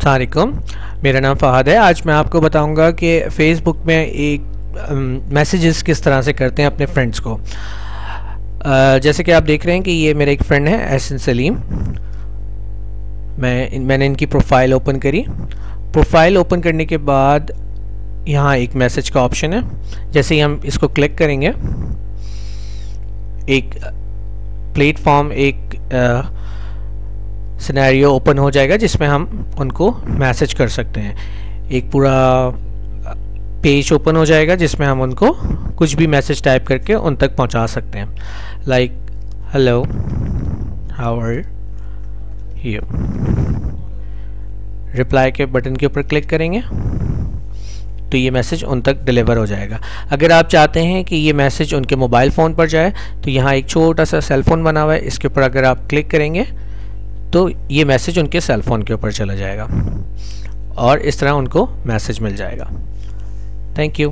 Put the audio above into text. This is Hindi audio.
अस्सलाम वालेकुम, मेरा नाम फ़हद है। आज मैं आपको बताऊंगा कि फ़ेसबुक में एक मैसेजेस किस तरह से करते हैं अपने फ्रेंड्स को। जैसे कि आप देख रहे हैं कि ये मेरा एक फ्रेंड है एहसन सलीम। मैंने इनकी प्रोफाइल ओपन करी। प्रोफाइल ओपन करने के बाद यहाँ एक मैसेज का ऑप्शन है। जैसे ही हम इसको क्लिक करेंगे एक प्लेटफॉर्म, एक सिनेरियो ओपन हो जाएगा जिसमें हम उनको मैसेज कर सकते हैं। एक पूरा पेज ओपन हो जाएगा जिसमें हम उनको कुछ भी मैसेज टाइप करके उन तक पहुंचा सकते हैं। Like hello, how are you. Reply के बटन के ऊपर क्लिक करेंगे तो ये मैसेज उन तक डिलीवर हो जाएगा। अगर आप चाहते हैं कि ये मैसेज उनके मोबाइल फ़ोन पर जाए तो यहाँ एक छोटा सा सेल फ़ोन बना हुआ है, इसके ऊपर अगर आप क्लिक करेंगे तो ये मैसेज उनके सेल फ़ोन के ऊपर चला जाएगा और इस तरह उनको मैसेज मिल जाएगा। Thank you.